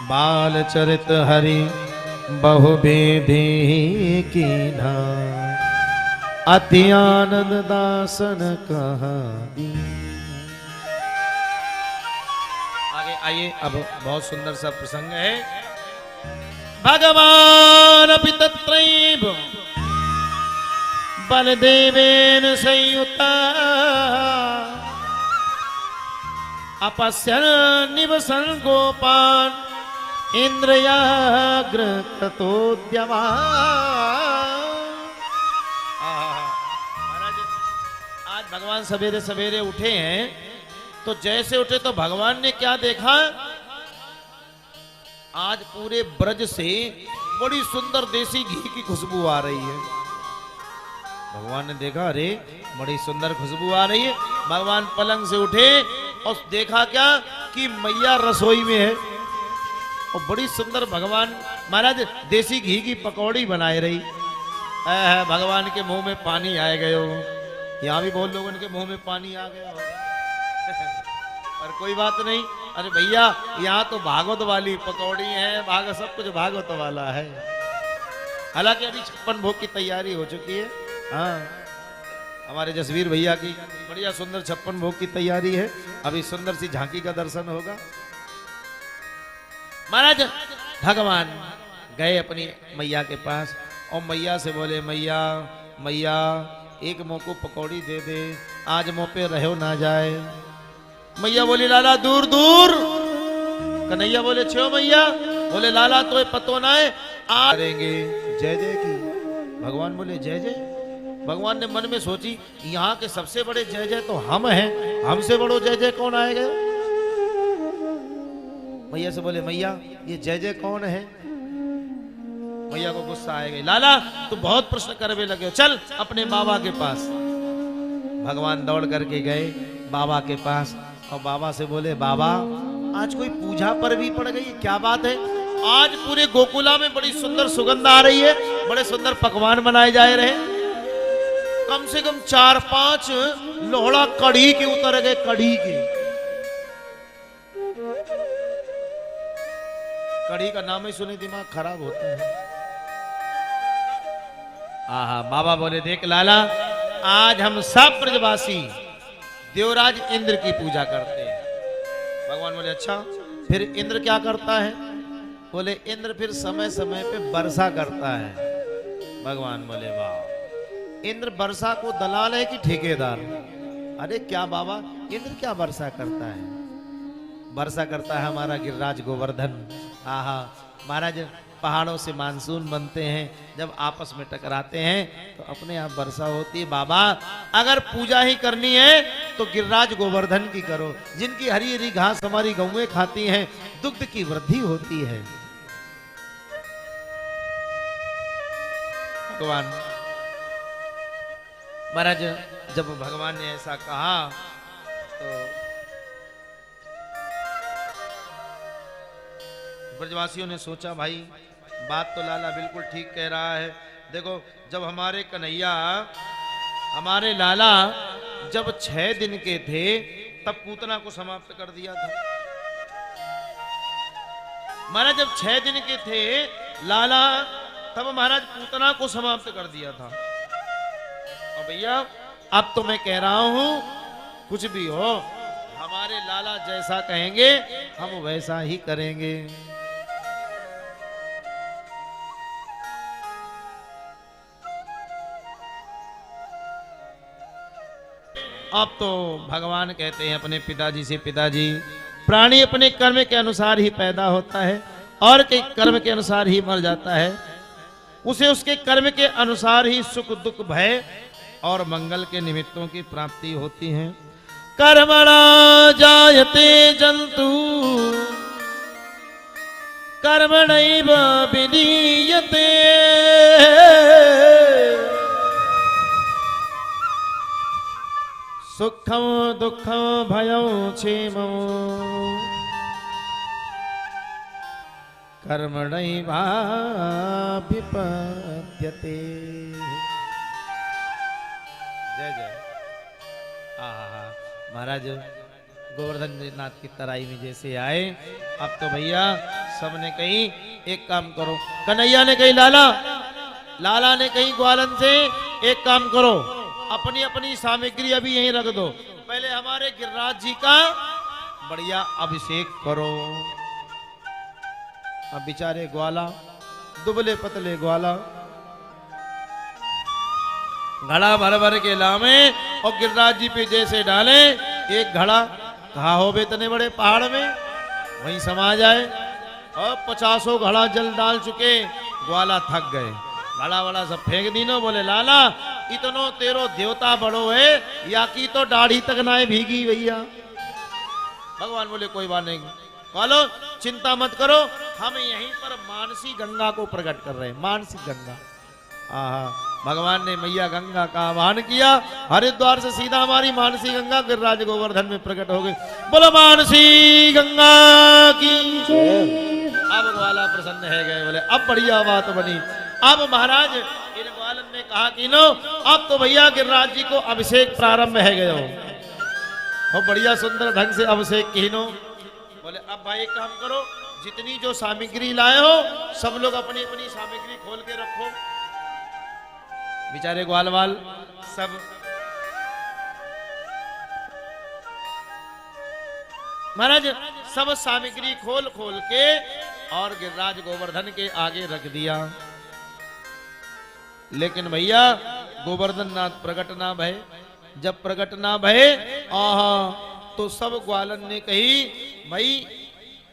बाल चरित हरि बहु बेधे कीन्हा, अति आनंद दासन कहा दी। आगे आइए, अब बहुत सुंदर सा प्रसंग है। भगवान पितत्रैव बलदेवेन संयुता, अपश्यन् निवसन् गोपान् इंद्रयाग्र ततोद्यमा। महाराज आज भगवान सवेरे सवेरे उठे हैं, तो जैसे उठे तो भगवान ने क्या देखा, आज पूरे ब्रज से बड़ी सुंदर देसी घी की खुशबू आ रही है। भगवान ने देखा, अरे बड़ी सुंदर खुशबू आ रही है। भगवान पलंग से उठे और देखा क्या कि मैया रसोई में है और बड़ी सुंदर भगवान महाराज देसी घी की पकौड़ी बनाए रही। भगवान के मुंह में पानी आ गए हो। यहाँ भी बहुत लोगों के मुंह में पानी आ गया हो। पर कोई बात नहीं, अरे भैया यहाँ तो भागवत वाली पकौड़ी है, भागवत सब कुछ भागवत वाला है। हालांकि अभी 56 भोग की तैयारी हो चुकी है। हाँ, हमारे जसवीर भैया की बढ़िया सुंदर 56 भोग की तैयारी है। अभी सुंदर सी झांकी का दर्शन होगा। महाराज भगवान गए अपनी मैया के पास और मैया से बोले, मैया मैया एक मुंह को पकौड़ी दे दे, आज मुंह पे रहो ना जाए। मैया बोली, लाला दूर दूर। कन्हैया बोले, छो मैया। बोले, लाला तो पतो ना है, आ करेंगे जय जय की। भगवान बोले, जय जय। भगवान ने मन में सोची, यहाँ के सबसे बड़े जय जय तो हम हैं, हमसे बड़ो जय जय कौन आएगा। मैया से बोले, मैया ये जय जय कौन है। मैया को गुस्सा आ गई, लाला तू बहुत प्रश्न करने लगे हो, चल अपने बाबा के पास। भगवान दौड़ करके गए बाबा के पास और बाबा से बोले, बाबा आज कोई पूजा पर भी पड़ गई, क्या बात है। आज पूरे गोकुला में बड़ी सुंदर सुगंध आ रही है, बड़े सुंदर पकवान बनाए जा रहे हैं। कम से कम 4-5 लोहड़ा कढ़ी के उतर गए, कढ़ी के। कढ़ी का नाम ही सुने दिमाग खराब होता है। आहा, बाबा बोले, देख लाला आज हम सब ब्रजवासी देवराज इंद्र की पूजा करते हैं। भगवान बोले, अच्छा फिर इंद्र क्या करता है। बोले, इंद्र फिर समय समय पे वर्षा करता है। भगवान बोले, वाह, इंद्र वर्षा को दलाल है कि ठेकेदार। अरे क्या बाबा, इंद्र क्या वर्षा करता है। वर्षा करता है हमारा गिरिराज गोवर्धन। आहा, महाराज पहाड़ों से मानसून बनते हैं, जब आपस में टकराते हैं तो अपने आप वर्षा होती है। बाबा अगर पूजा ही करनी है तो गिरिराज गोवर्धन की करो, जिनकी हरी हरी घास हमारी गौएं खाती हैं, दुग्ध की वृद्धि होती है। भगवान महाराज जब भगवान ने ऐसा कहा तो ब्रजवासियों ने सोचा, भाई बात तो लाला बिल्कुल ठीक कह रहा है। देखो जब हमारे कन्हैया, हमारे लाला जब 6 दिन के थे तब पूतना को समाप्त कर दिया था। महाराज जब 6 दिन के थे लाला, तब महाराज पूतना को समाप्त कर दिया था। और भैया अब तो मैं कह रहा हूं, कुछ भी हो हमारे लाला जैसा कहेंगे हम वैसा ही करेंगे। अब तो भगवान कहते हैं अपने पिताजी से, पिताजी प्राणी अपने कर्म के अनुसार ही पैदा होता है और के कर्म के अनुसार ही मर जाता है। उसे उसके कर्म के अनुसार ही सुख दुख भय और मंगल के निमित्तों की प्राप्ति होती है। कर्मणा जायते जंतु कर्मणैव विलीयते, सुखम दुखम भयं क्षेमं कर्मणैवाभिपद्यते। जय जय। महाराज गोवर्धन नाथ की तराई में जैसे आए, अब तो भैया सबने कही एक काम करो, कन्हैया ने कही लाला, लाला ने कही ग्वालन से एक काम करो, अपनी अपनी सामग्री अभी यहीं रख दो, पहले हमारे गिरिराज जी का बढ़िया अभिषेक करो। अब बेचारे ग्वाला, दुबले पतले ग्वाला, घड़ा भर भर के लावे और गिरिराज जी पे जैसे डाले, एक घड़ा कहा हो इतने बड़े पहाड़ में वहीं समा जाए, और 50 घड़ा जल डाल चुके, ग्वाला थक गए, घड़ा वड़ा सब फेंक दी नो, बोले लाला इतनो तेरो देवता बड़ो है, या की तो दाढ़ी तक ना भीगी भैया। भगवान बोले कोई बात नहीं, बोलो चिंता मत करो, हम यहीं पर मानसी गंगा को प्रकट कर रहे हैं, मानसी गंगा। भगवान ने मैया गंगा का आह्वान किया, हरिद्वार से सीधा हमारी मानसी गंगा गिरिराज गोवर्धन में प्रकट हो गई। बोलो मानसी गंगा की। अब ग्वाला प्रसन्न है गए, बोले अब बढ़िया बात बनी। अब महाराज इन ग्वालन ने कहा कि नो अब तो भैया गिरिराज जी को अभिषेक प्रारंभ है गयो, और बढ़िया सुंदर ढंग से अभिषेक कीनो। बोले अब भाई एक काम करो, जितनी जो सामग्री लाए हो सब लोग अपनी अपनी सामग्री खोल के रखो। बेचारे ग्वालवाल सब महाराज सब सामग्री खोल खोल के और गिरिराज गोवर्धन के आगे रख दिया। लेकिन भैया गोवर्धन नाथ प्रकट ना भय, जब प्रकट ना भय तो सब ग्वालन ने कही भाई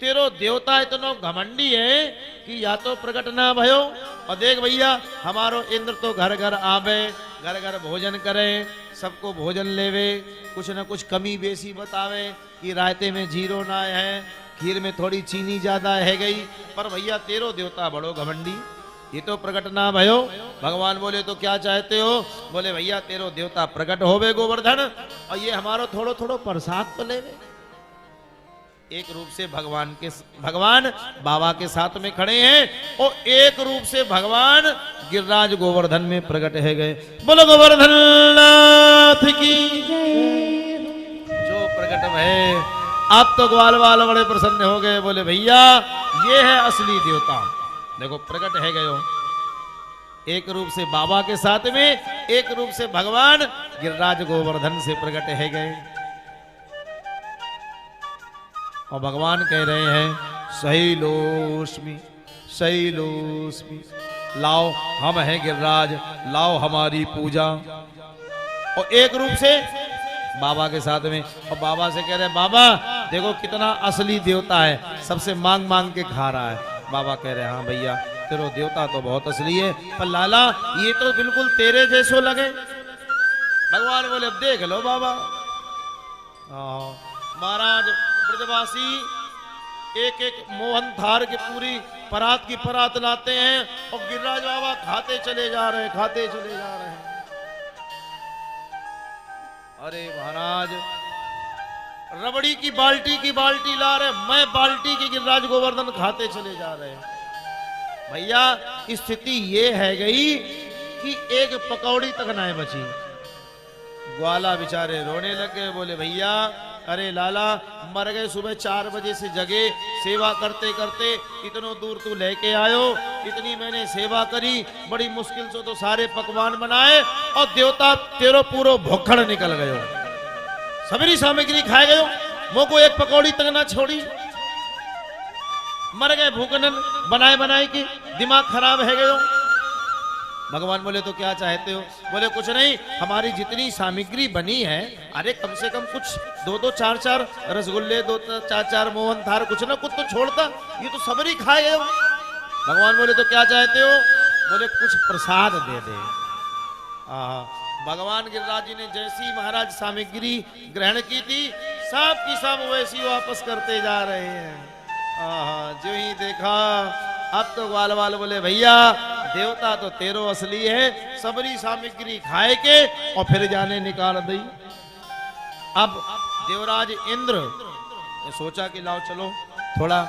तेरो देवता इतनो घमंडी है कि या तो प्रकट ना भयो, और देख भैया हमारो इंद्र तो घर घर आवे, घर घर भोजन करे, सबको भोजन लेवे, कुछ न कुछ कमी बेसी बतावे कि रायते में जीरो ना है, खीर में थोड़ी चीनी ज्यादा है गई, पर भैया तेरो देवता बड़ो घमंडी, ये तो प्रकट ना भयो। भगवान बोले तो क्या चाहते हो? बोले भैया तेरो देवता प्रकट होवे गोवर्धन, और ये हमारो थोड़ो थोड़ो प्रसाद तो लेवे। एक रूप से भगवान बाबा के साथ में खड़े हैं, और एक रूप से भगवान गिरिराज गोवर्धन में प्रकट है गए। बोलो गोवर्धन नाथ की जो प्रकट है। अब तो ग्वाल वाल बड़े प्रसन्न हो गए, बोले भैया ये है असली देवता, देखो प्रकट है गयो, एक रूप से बाबा के साथ में, एक रूप से भगवान गिरिराज गोवर्धन से प्रकट है गए। और भगवान कह रहे हैं शैलोस्मि शैलोस्मि, लाओ हम हैं गिरिराज, लाओ हमारी पूजा। और एक रूप से बाबा के साथ में, और बाबा से कह रहे हैं बाबा देखो कितना असली देवता है, सबसे मांग मांग के खा रहा है। बाबा कह रहे हैं हाँ भैया तेरो देवता तो बहुत असली है, पर लाला ये तो बिल्कुल तेरे जैसो लगे। भगवान बोले अब देख लो बाबा। महाराज ब्रजवासी एक एक मोहन थार की पूरी परात की परात लाते हैं, और गिरिराज बाबा खाते चले जा रहे हैं, खाते चले जा रहे हैं। अरे महाराज रबड़ी की बाल्टी ला रहे, मैं बाल्टी की गिरिराज गोवर्धन खाते चले जा रहे हैं। भैया स्थिति ये है गई कि एक पकौड़ी तक ना बची। ग्वाला बेचारे रोने लगे, बोले भैया अरे लाला मर गए, सुबह 4 बजे से जगे, सेवा करते करते इतनो दूर तू लेके आयो, इतनी मैंने सेवा करी, बड़ी मुश्किल से तो सारे पकवान बनाए, और देवता तेरो पूरो भुक्खड़ निकल गयो, सबरी सामग्री खाए गयो, मुंह को एक पकौड़ी तक ना छोड़ी, मर गए भूखनन बनाए बनाए के, दिमाग खराब है गयो। भगवान बोले तो क्या चाहते हो? बोले कुछ नहीं, हमारी जितनी सामग्री बनी है, अरे कम से कम कुछ 2-2 4-4 रसगुल्ले, 2 4-4 मोहन थार, कुछ ना कुछ तो छोड़ता, ये तो सबरी खाए गए। भगवान बोले तो क्या चाहते हो? बोले कुछ प्रसाद दे दे। भगवान गिरिराज जी ने जैसी महाराज सामग्री ग्रहण की थी, सब की सब वैसी वापस करते जा रहे हैं। जो ही देखा, अब तो ग्वाल वाल बोले भैया देवता तो तेरो असली है, सबरी सामग्री खाए के और फिर जाने निकाल दी। अब देवराज इंद्र ने सोचा कि लाओ चलो थोड़ा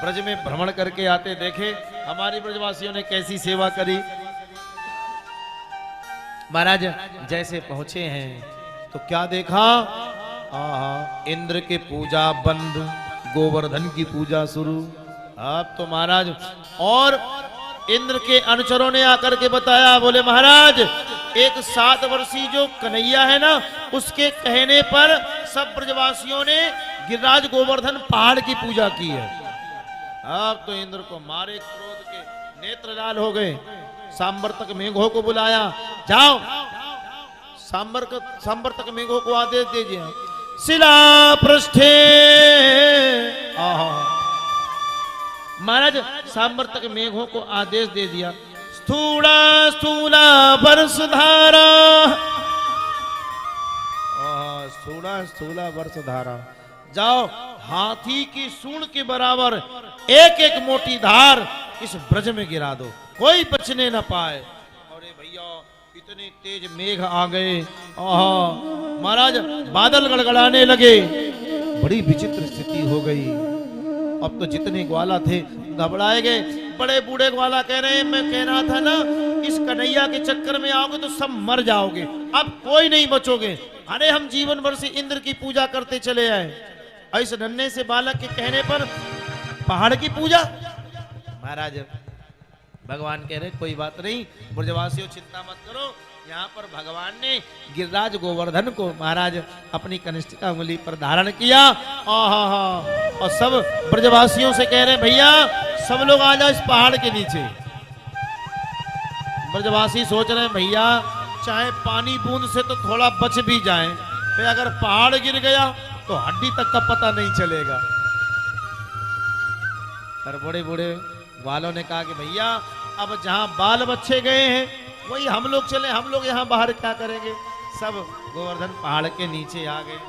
ब्रज में भ्रमण करके आते, देखे हमारी ब्रजवासियों ने कैसी सेवा करी। महाराज जैसे पहुंचे हैं तो क्या देखा, इंद्र के पूजा बंद, गोवर्धन की पूजा शुरू। अब तो महाराज और इंद्र के अनुचरों ने आकर के बताया, बोले महाराज एक 7 वर्षीय जो कन्हैया है ना, उसके कहने पर सब ब्रजवासियों ने गिरिराज गोवर्धन पहाड़ की पूजा की है। अब तो इंद्र को मारे क्रोध के नेत्र लाल हो गए। सांवर्तक मेघों को बुलाया, जाओ सांवर्तक मेघों को आदेश दीजिए, शिला पृष्ठे। महाराज सांवर्तक मेघों को आदेश दे दिया, स्थूला स्थूला वर्षधारा, स्थूला स्थूला वर्षधारा, जाओ हाथी की सूंड के बराबर एक एक मोटी धार इस ब्रज में गिरा दो, कोई बचने न पाए। अरे भैया इतने तेज मेघ आ गए, महाराज बादल गड़गड़ाने लगे, बड़ी विचित्र स्थिति हो गई। अब तो जितने ग्वाला थे घबराए गए। बड़े बूढ़े ग्वाला कह रहे हैं, मैं कह रहा था ना इस कन्हैया के चक्कर में आओगे तो सब मर जाओगे, अब कोई नहीं बचोगे। अरे हम जीवन भर से इंद्र की पूजा करते चले आए, ऐसे नन्हे से बालक के कहने पर पहाड़ की पूजा। महाराज भगवान कह रहे कोई बात नहीं, ब्रजवासियों चिंता मत करो, यहाँ पर भगवान ने गिरिराज गोवर्धन को महाराज अपनी कनिष्ठ उंगली पर धारण किया। और सब ब्रजवासियों से कह रहे भैया सब लोग आ जाओ इस पहाड़ के नीचे। ब्रजवासी सोच रहे हैं भैया चाहे पानी बूंद से तो थोड़ा बच भी जाए, फिर अगर पहाड़ गिर गया तो हड्डी तक का पता नहीं चलेगा। पर बड़े बूढ़े वालों ने कहा कि भैया अब जहां बाल बच्चे गए हैं वही हम लोग चले, हम लोग यहाँ बाहर क्या करेंगे। सब गोवर्धन पहाड़ के नीचे आ गए।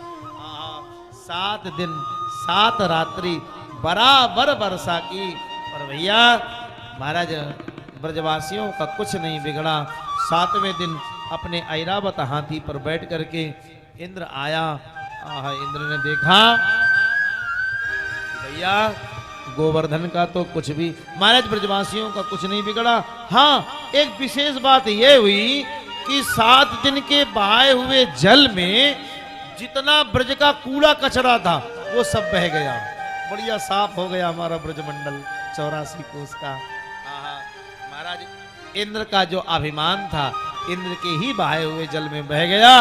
7 दिन 7 रात्रि बराबर वर्षा की, और भैया महाराज ब्रजवासियों का कुछ नहीं बिगड़ा। 7वें दिन अपने ऐरावत हाथी पर बैठ करके इंद्र आया। इंद्र ने देखा भैया गोवर्धन का तो कुछ भी, महाराज ब्रजवासियों का कुछ नहीं बिगड़ा। हाँ एक विशेष बात यह हुई कि 7 दिन के बहाए हुए जल में जितना ब्रज का कूड़ा कचरा था वो सब बह गया, बढ़िया साफ हो गया हमारा ब्रजमंडल 84 कोस का। महाराज इंद्र का जो अभिमान था इंद्र के ही बहाए हुए जल में बह गया।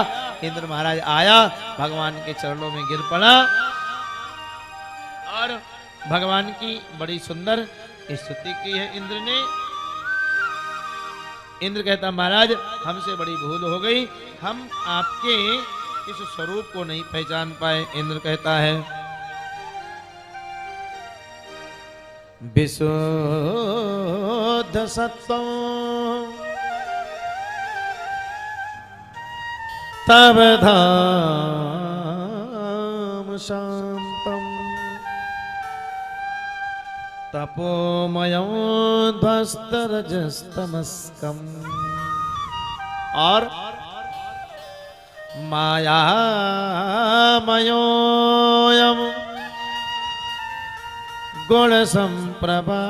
इंद्र महाराज आया, भगवान के चरणों में गिर पड़ा और भगवान की बड़ी सुंदर स्तुति की है इंद्र ने। इंद्र कहता महाराज हमसे बड़ी भूल हो गई, हम आपके इस स्वरूप को नहीं पहचान पाए। इंद्र कहता है विशुद्ध सत्वं तव धाम शांतम तपोमयो ध्वस्तरजस्तमस्कम, और मायामयोऽयं गुण संप्रभाहो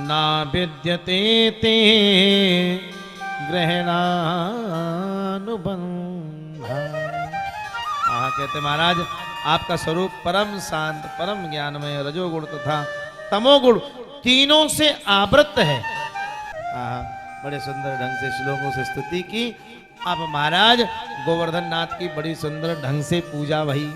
ना विद्यते ते ग्रहणानुबंधा। कहते महाराज आपका स्वरूप परम शांत परम ज्ञानमय रजोगुण तथा तमोगुण तीनों से आवृत है। बड़े सुंदर ढंग से श्लोकों से स्तुति की। अब महाराज गोवर्धन नाथ की बड़ी सुंदर ढंग से पूजा भई।